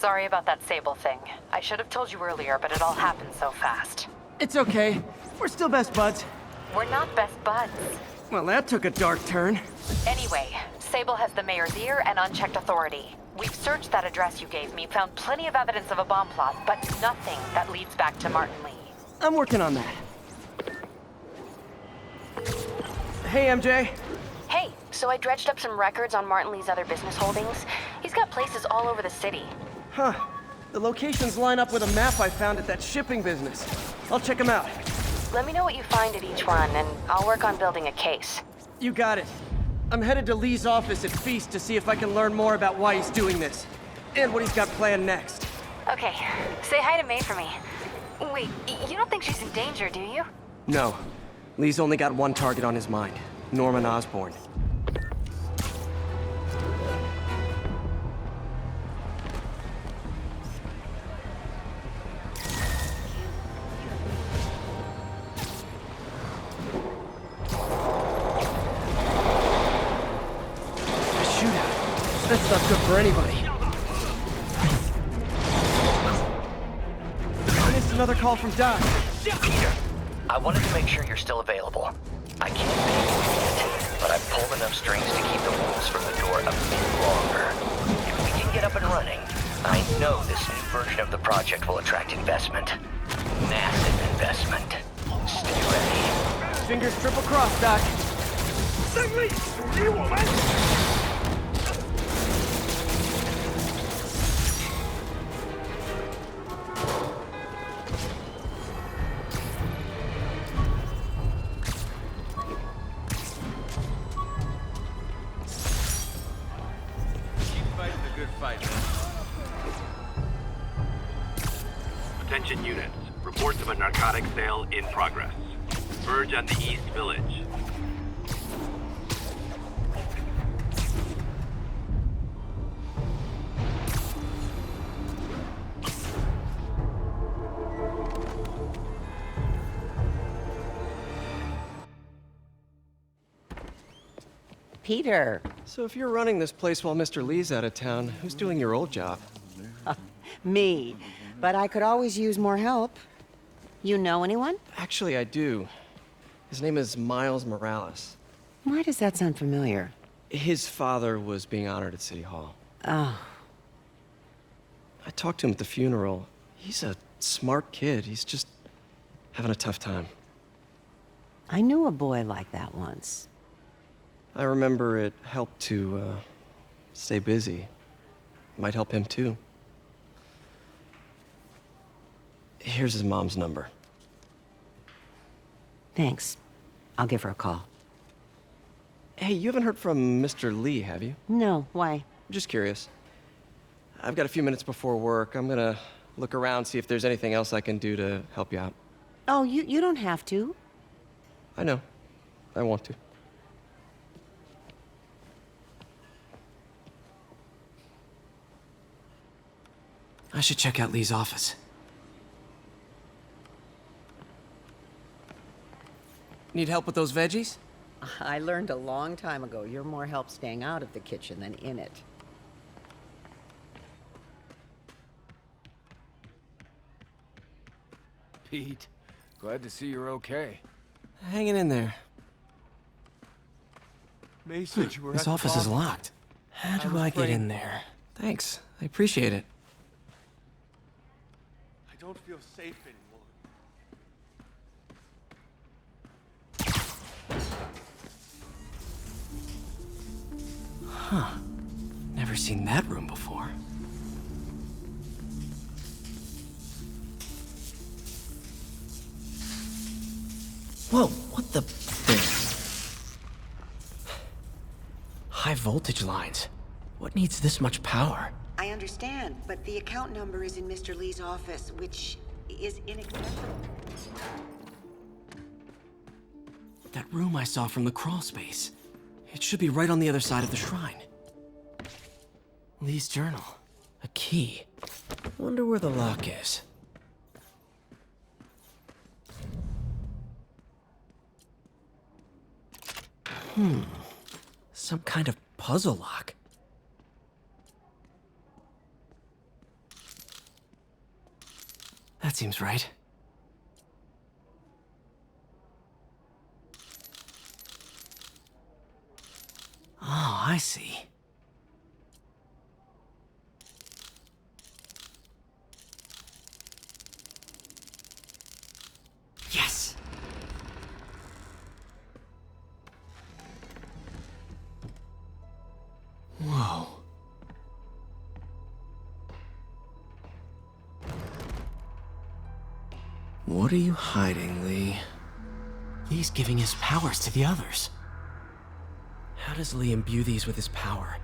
Sorry about that Sable thing. I should have told you earlier, but it all happened so fast. It's okay. We're still best buds. We're not best buds. Well, that took a dark turn. Anyway, Sable has the mayor's ear and unchecked authority. We've searched that address you gave me, found plenty of evidence of a bomb plot, but nothing that leads back to Martin Lee. I'm working on that. Hey, MJ. Hey, so I dredged up some records on Martin Lee's other business holdings. He's got places all over the city. Huh. The locations line up with a map I found at that shipping business. I'll check them out. Let me know what you find at each one, and I'll work on building a case. You got it. I'm headed to Lee's office at Feast to see if I can learn more about why he's doing this. And what he's got planned next. Okay, say hi to May for me. Wait, you don't think she's in danger, do you? No. Lee's only got one target on his mind. Norman Osborn. That's not good for anybody. I missed another call from Doc. Peter, I wanted to make sure you're still available. I can't pay you yet, but I've pulled enough strings to keep the wolves from the door a bit longer. If we can get up and running, I know this new version of the project will attract investment. Massive investment. Stay ready. Fingers triple crossed, Doc. Attention units. Reports of a narcotic sale in progress. Verge on the East Village. Peter. So if you're running this place while Mr. Lee's out of town, who's doing your old job? Me. But I could always use more help. You know anyone? Actually, I do. His name is Miles Morales. Why does that sound familiar? His father was being honored at City Hall. Oh. I talked to him at the funeral. He's a smart kid. He's just having a tough time. I knew a boy like that once. I remember it helped to, stay busy. Might help him, too. Here's his mom's number. Thanks. I'll give her a call. Hey, you haven't heard from Mr. Lee, have you? No, why? Just curious. I've got a few minutes before work. I'm gonna look around, see if there's anything else I can do to help you out. Oh, you don't have to. I know. I want to. I should check out Lee's office. Need help with those veggies? I learned a long time ago you're more help staying out of the kitchen than in it. Pete, glad to see you're okay. Hanging in there. May said you were This at the office is bar. locked. How do was I get praying. in there? Thanks. I appreciate it. I don't feel safe anymore. Huh. Never seen that room before. Whoa, what the... High voltage lines. What needs this much power? I understand, but the account number is in Mr. Lee's office, which is inaccessible. That room I saw from the crawl space. It should be right on the other side of the shrine. Lee's journal. A key. Wonder where the lock is. Some kind of puzzle lock. That seems right. Oh, I see. Yes! Whoa. What are you hiding, Lee? Lee's giving his powers to the others. How does Lee imbue these with his power?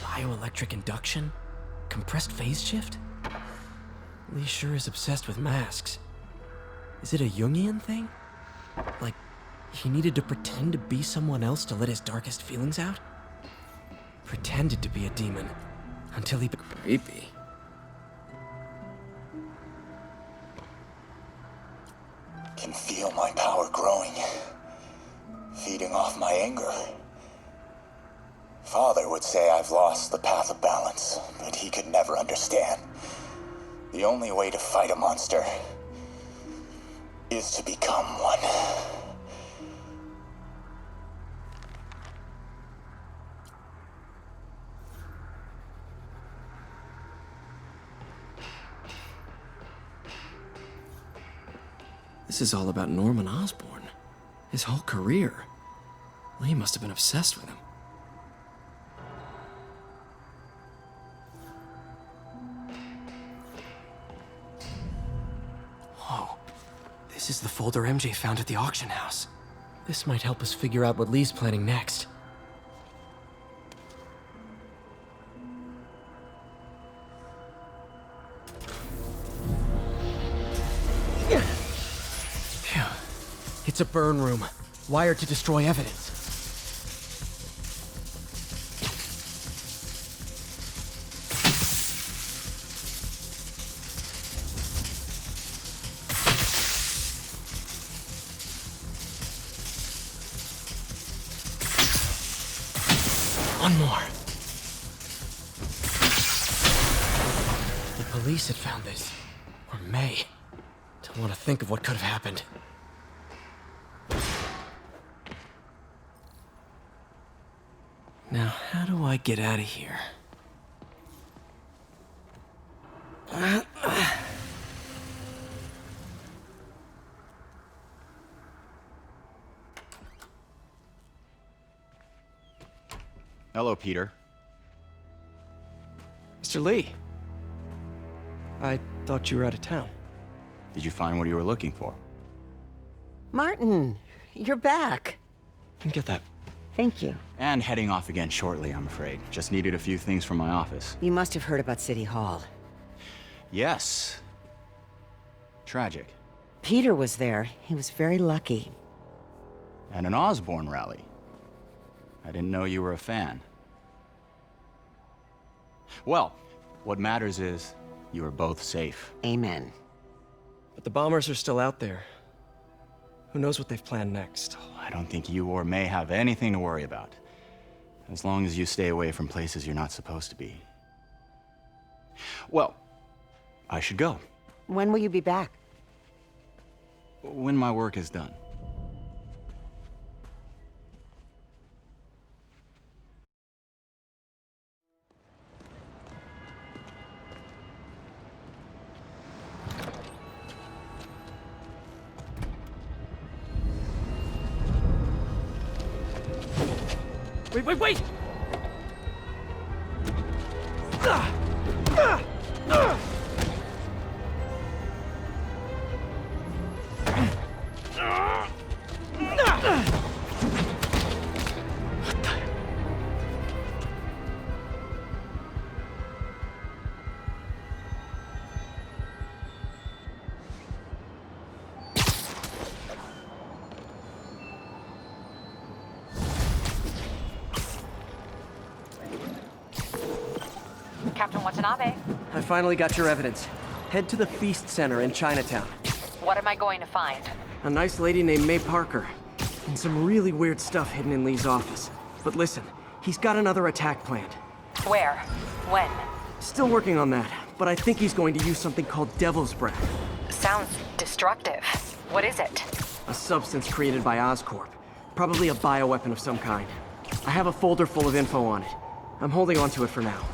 Bioelectric induction? Compressed phase shift? Lee sure is obsessed with masks. Is it a Jungian thing? Like, he needed to pretend to be someone else to let his darkest feelings out? Pretended to be a demon, until he... Creepy. Can feel my power growing, feeding off my anger. Father would say I've lost the path of balance, but he could never understand. The only way to fight a monster is to become one. This is all about Norman Osborn. His whole career. Lee must have been obsessed with him. Whoa. This is the folder MJ found at the auction house. This might help us figure out what Lee's planning next. Phew. It's a burn room, wired to destroy evidence. One more. The police had found this. Or may. Don't want to think of what could have happened. Now, how do I get out of here? Hello, Peter. Mr. Lee. I thought you were out of town. Did you find what you were looking for? Martin, you're back. Get that. Thank you. And heading off again shortly, I'm afraid. Just needed a few things from my office. You must have heard about City Hall. Yes. Tragic. Peter was there. He was very lucky. And an Osborn rally. I didn't know you were a fan. Well, what matters is you are both safe. Amen. But the bombers are still out there. Who knows what they've planned next? I don't think you or May have anything to worry about. As long as you stay away from places you're not supposed to be. Well, I should go. When will you be back? When my work is done. Wait! Captain Watanabe, I finally got your evidence. Head to the Feast Center in Chinatown. what am I going to find? A nice lady named May Parker. And some really weird stuff hidden in Lee's office. But listen, he's got another attack planned. Where? When? Still working on that, but I think he's going to use something called Devil's Breath. Sounds destructive. What is it? A substance created by Oscorp. Probably a bioweapon of some kind. I have a folder full of info on it. I'm holding on to it for now.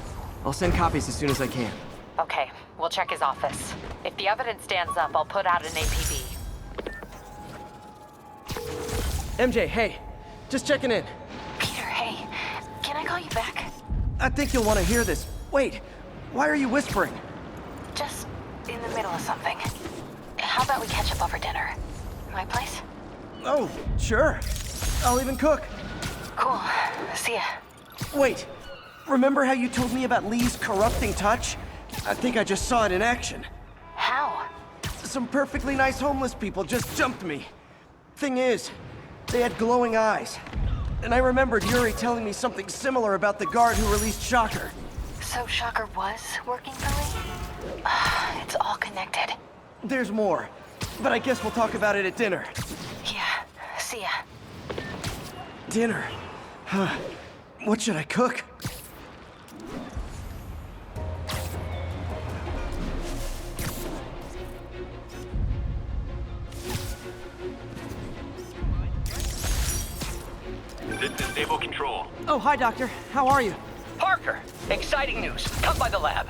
I'll send copies as soon as I can. Okay, we'll check his office. If the evidence stands up, I'll put out an APB. MJ, hey. Just checking in. Peter, hey. Can I call you back? I think you'll want to hear this. Wait, why are you whispering? Just in the middle of something. How about we catch up over dinner? My place? Oh, sure. I'll even cook. Cool. See ya. Wait, remember how you told me about Lee's corrupting touch? I think I just saw it in action. How? Some perfectly nice homeless people just jumped me. Thing is, they had glowing eyes. And I remembered Yuri telling me something similar about the guard who released Shocker. So Shocker was working for Lee? It's all connected. There's more, but I guess we'll talk about it at dinner. Yeah. See ya. Dinner? Huh. What should I cook? This is Sable Control. Oh, hi, Doctor. How are you? Parker, exciting news. Come by the lab.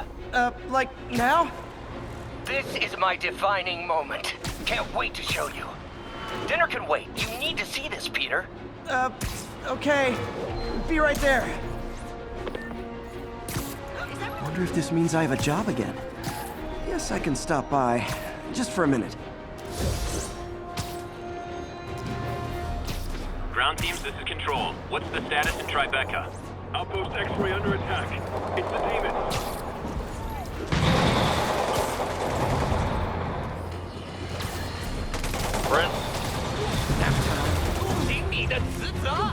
Like now? This is my defining moment. Can't wait to show you. Dinner can wait. You need to see this, Peter. Okay. Be right there. Wonder if this means I have a job again. Guess I can stop by. Just for a minute. Ground teams, this is Control. What's the status in Tribeca? Outpost X-Ray under attack. It's the demons. Brent.你的职责。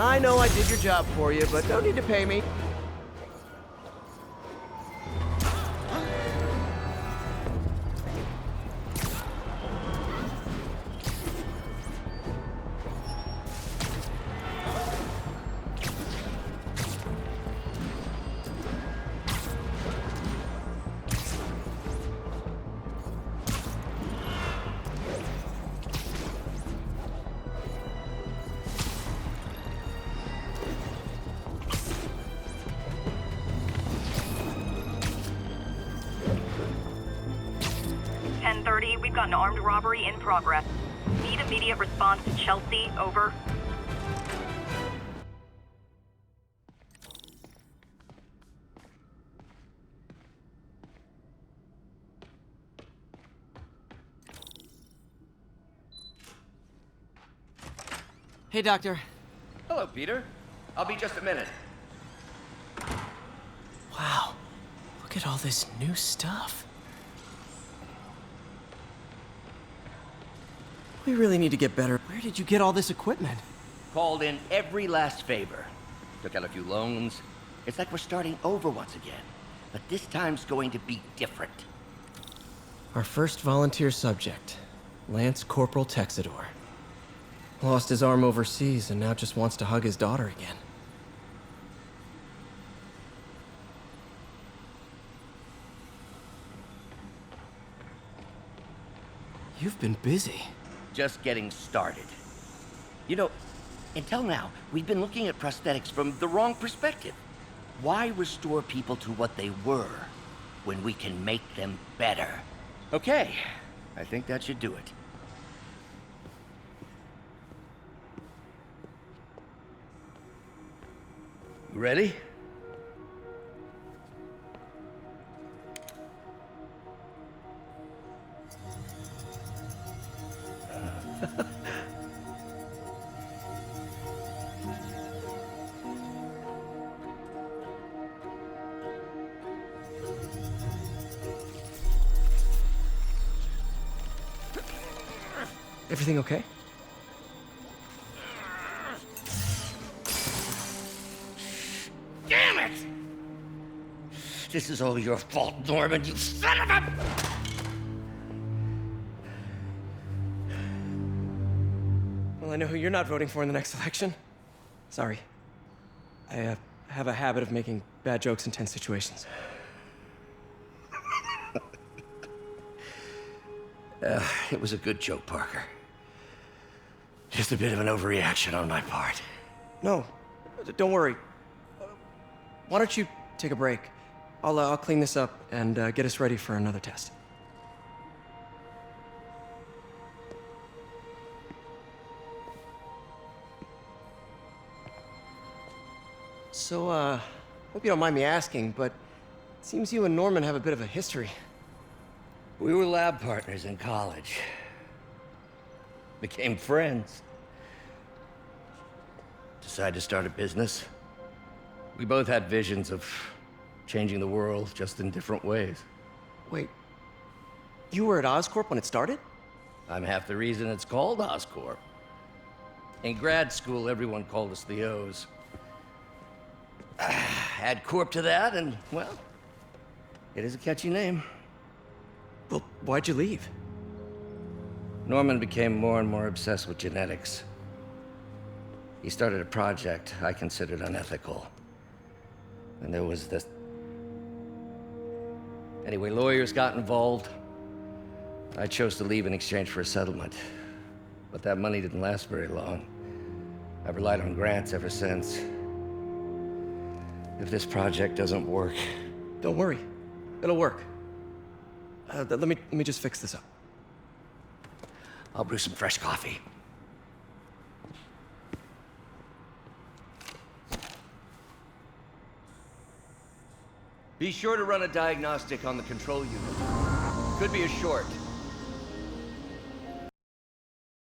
I know I did your job for you, but no need to pay me. We've got an armed robbery in progress. Need immediate response to Chelsea, over. Hey, Doctor. Hello, Peter. I'll be just a minute. Wow. Look at all this new stuff. We really need to get better. Where did you get all this equipment? Called in every last favor. Took out a few loans. It's like we're starting over once again. But this time's going to be different. Our first volunteer subject, Lance Corporal Texidor. Lost his arm overseas and now just wants to hug his daughter again. You've been busy. Just getting started. You know, until now, we've been looking at prosthetics from the wrong perspective. Why restore people to what they were when we can make them better? Okay, I think that should do it. Ready? Everything okay? Damn it! This is all your fault, Norman, you son of a... Well, I know who you're not voting for in the next election. Sorry. I have a habit of making bad jokes in tense situations. It was a good joke, Parker. Just a bit of an overreaction on my part. No, don't worry. Why don't you take a break? I'll clean this up and get us ready for another test. So, hope you don't mind me asking, but it seems you and Norman have a bit of a history. We were lab partners in college. Became friends. Decided to start a business. We both had visions of changing the world, just in different ways. Wait, you were at Oscorp when it started? I'm half the reason it's called Oscorp. In grad school, everyone called us the O's. Add Corp to that, and, well, it is a catchy name. Well, why'd you leave? Norman became more and more obsessed with genetics. He started a project I considered unethical. And there was this... Anyway, lawyers got involved. I chose to leave in exchange for a settlement. But that money didn't last very long. I've relied on grants ever since. If this project doesn't work... Don't worry. It'll work. Let me just fix this up. I'll brew some fresh coffee. Be sure to run a diagnostic on the control unit. Could be a short.